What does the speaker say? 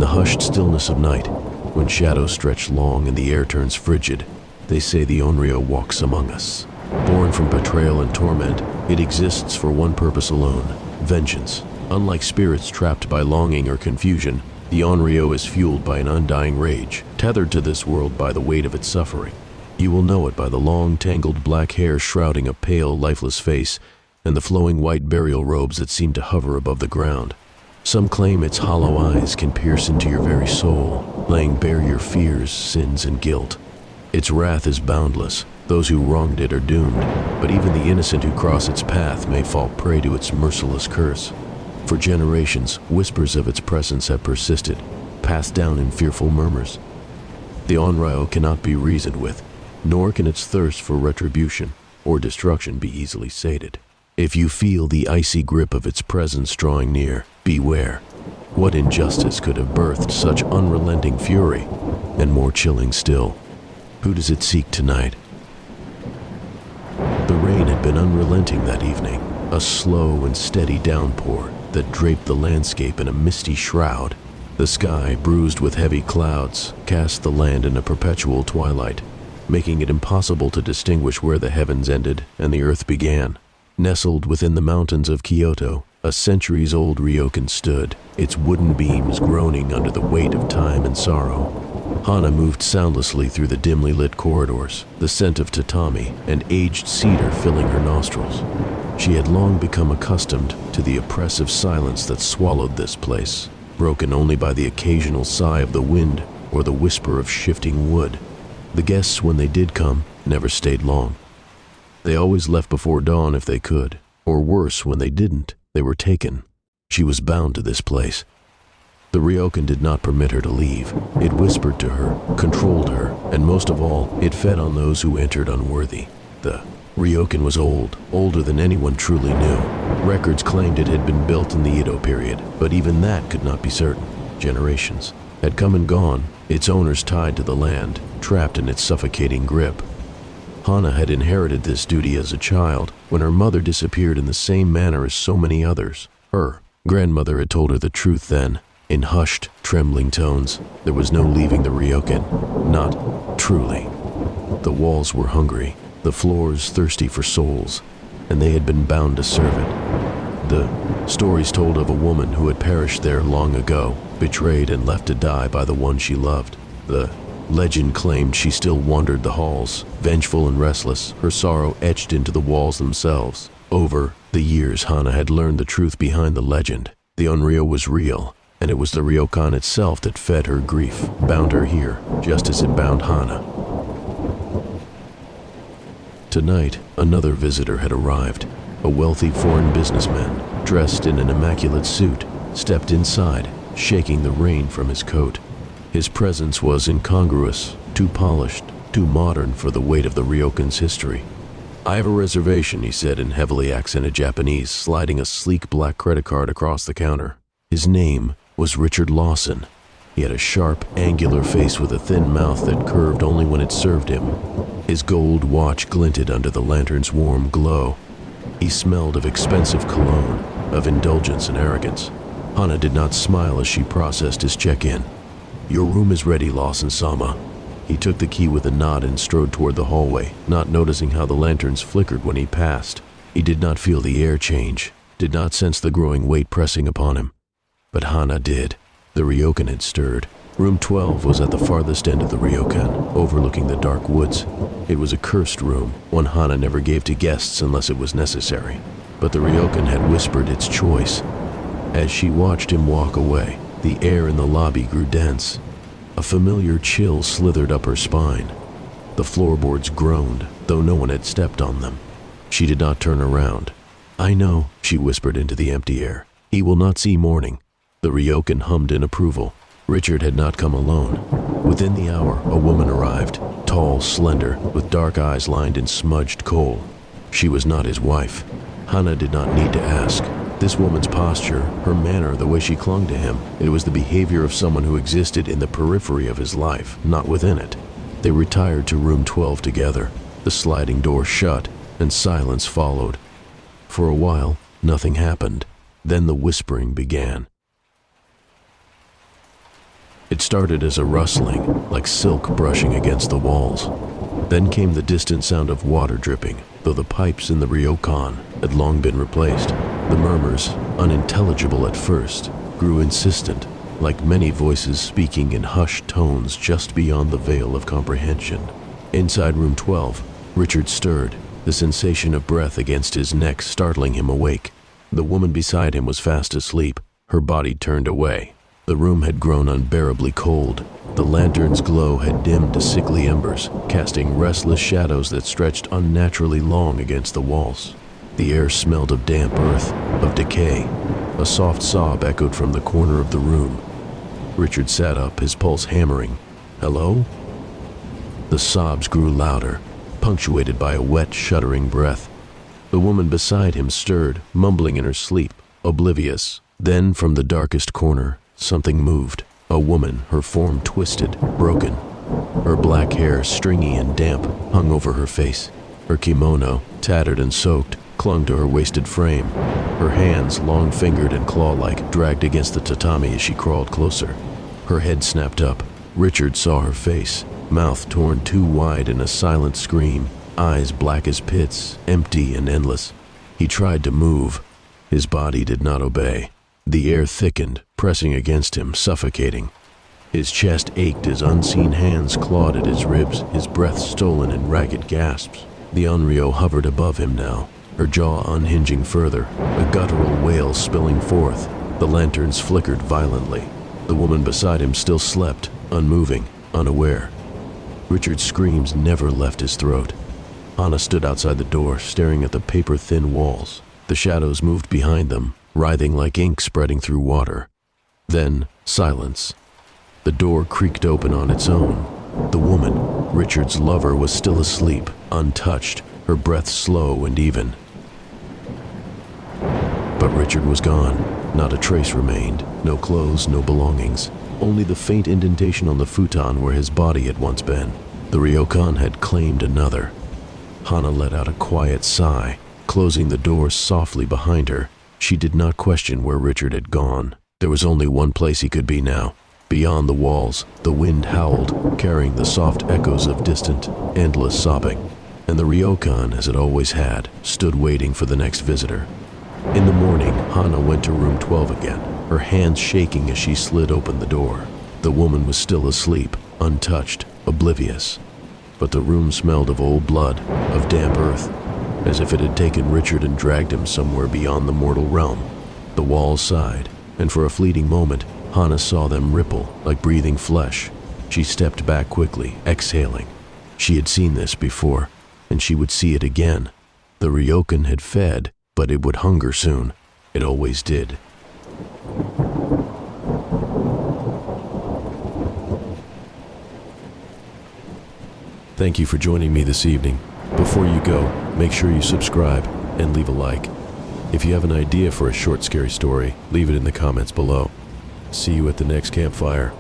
In the hushed stillness of night, when shadows stretch long and the air turns frigid, they say the Onryo walks among us. Born from betrayal and torment, it exists for one purpose alone: vengeance. Unlike spirits trapped by longing or confusion, the Onryo is fueled by an undying rage, tethered to this world by the weight of its suffering. You will know it by the long, tangled black hair shrouding a pale, lifeless face, and the flowing white burial robes that seem to hover above the ground. Some claim its hollow eyes can pierce into your very soul, laying bare your fears, sins, and guilt. Its wrath is boundless. Those who wronged it are doomed, but even the innocent who cross its path may fall prey to its merciless curse. For generations, whispers of its presence have persisted, passed down in fearful murmurs. The Onryo cannot be reasoned with, nor can its thirst for retribution or destruction be easily sated. If you feel the icy grip of its presence drawing near, beware. What injustice could have birthed such unrelenting fury? And more chilling still, who does it seek tonight? The rain had been unrelenting that evening, a slow and steady downpour that draped the landscape in a misty shroud. The sky, bruised with heavy clouds, cast the land in a perpetual twilight, making it impossible to distinguish where the heavens ended and the earth began. Nestled within the mountains of Kyoto, a centuries-old ryokan stood, its wooden beams groaning under the weight of time and sorrow. Hana moved soundlessly through the dimly lit corridors, the scent of tatami and aged cedar filling her nostrils. She had long become accustomed to the oppressive silence that swallowed this place, broken only by the occasional sigh of the wind or the whisper of shifting wood. The guests, when they did come, never stayed long. They always left before dawn if they could, or worse, when they didn't, they were taken. She was bound to this place. The ryokan did not permit her to leave. It whispered to her, controlled her, and most of all, it fed on those who entered unworthy. The ryokan was old, older than anyone truly knew. Records claimed it had been built in the Edo period, but even that could not be certain. Generations had come and gone, its owners tied to the land, trapped in its suffocating grip. Hana had inherited this duty as a child when her mother disappeared in the same manner as so many others. Her grandmother had told her the truth then. In hushed, trembling tones, there was no leaving the ryokan, not truly. The walls were hungry, the floors thirsty for souls, and they had been bound to serve it. The stories told of a woman who had perished there long ago, betrayed and left to die by the one she loved. The legend claimed she still wandered the halls, vengeful and restless, her sorrow etched into the walls themselves. Over the years, Hana had learned the truth behind the legend. The Onryo was real, and it was the ryokan itself that fed her grief, bound her here, just as it bound Hana. Tonight, another visitor had arrived. A wealthy foreign businessman, dressed in an immaculate suit, stepped inside, shaking the rain from his coat. His presence was incongruous, too polished, too modern for the weight of the ryokan's history. "I have a reservation," he said in heavily accented Japanese, sliding a sleek black credit card across the counter. His name was Richard Lawson. He had a sharp, angular face with a thin mouth that curved only when it served him. His gold watch glinted under the lantern's warm glow. He smelled of expensive cologne, of indulgence and arrogance. Hana did not smile as she processed his check-in. "Your room is ready, Lawson-sama." He took the key with a nod and strode toward the hallway, not noticing how the lanterns flickered when he passed. He did not feel the air change, did not sense the growing weight pressing upon him. But Hana did. The ryokan had stirred. Room 12 was at the farthest end of the ryokan, overlooking the dark woods. It was a cursed room, one Hana never gave to guests unless it was necessary. But the ryokan had whispered its choice. As she watched him walk away, the air in the lobby grew dense. A familiar chill slithered up her spine. The floorboards groaned, though no one had stepped on them. She did not turn around. "I know," she whispered into the empty air. "He will not see morning." The ryokan hummed in approval. Richard had not come alone. Within the hour, a woman arrived, tall, slender, with dark eyes lined in smudged coal. She was not his wife. Hana did not need to ask. This woman's posture, her manner, the way she clung to him, it was the behavior of someone who existed in the periphery of his life, not within it. They retired to room 12 together. The sliding door shut, and silence followed. For a while, nothing happened. Then the whispering began. It started as a rustling, like silk brushing against the walls. Then came the distant sound of water dripping, though the pipes in the ryokan had long been replaced. The murmurs, unintelligible at first, grew insistent, like many voices speaking in hushed tones just beyond the veil of comprehension. Inside room 12, Richard stirred, the sensation of breath against his neck startling him awake. The woman beside him was fast asleep, her body turned away. The room had grown unbearably cold. The lantern's glow had dimmed to sickly embers, casting restless shadows that stretched unnaturally long against the walls. The air smelled of damp earth, of decay. A soft sob echoed from the corner of the room. Richard sat up, his pulse hammering. "Hello?" The sobs grew louder, punctuated by a wet, shuddering breath. The woman beside him stirred, mumbling in her sleep, oblivious. Then, from the darkest corner, something moved. A woman, her form twisted, broken. Her black hair, stringy and damp, hung over her face. Her kimono, tattered and soaked, clung to her wasted frame. Her hands, long-fingered and claw-like, dragged against the tatami as she crawled closer. Her head snapped up. Richard saw her face, mouth torn too wide in a silent scream, eyes black as pits, empty and endless. He tried to move. His body did not obey. The air thickened, pressing against him, suffocating. His chest ached as unseen hands clawed at his ribs, his breath stolen in ragged gasps. The Onryo hovered above him now, her jaw unhinging further, a guttural wail spilling forth. The lanterns flickered violently. The woman beside him still slept, unmoving, unaware. Richard's screams never left his throat. Hana stood outside the door, staring at the paper-thin walls. The shadows moved behind them, writhing like ink spreading through water. Then, silence. The door creaked open on its own. The woman, Richard's lover, was still asleep, untouched, her breath slow and even. But Richard was gone. Not a trace remained. No clothes, no belongings. Only the faint indentation on the futon where his body had once been. The ryokan had claimed another. Hana let out a quiet sigh, closing the door softly behind her. She did not question where Richard had gone. There was only one place he could be now. Beyond the walls, the wind howled, carrying the soft echoes of distant, endless sobbing. And the ryokan, as it always had, stood waiting for the next visitor. In the morning, Hana went to room 12 again, her hands shaking as she slid open the door. The woman was still asleep, untouched, oblivious. But the room smelled of old blood, of damp earth, as if it had taken Richard and dragged him somewhere beyond the mortal realm. The walls sighed, and for a fleeting moment, Hana saw them ripple like breathing flesh. She stepped back quickly, exhaling. She had seen this before, and she would see it again. The ryokan had fed, but it would hunger soon. It always did. Thank you for joining me this evening. Before you go, make sure you subscribe and leave a like. If you have an idea for a short scary story, leave it in the comments below. See you at the next campfire.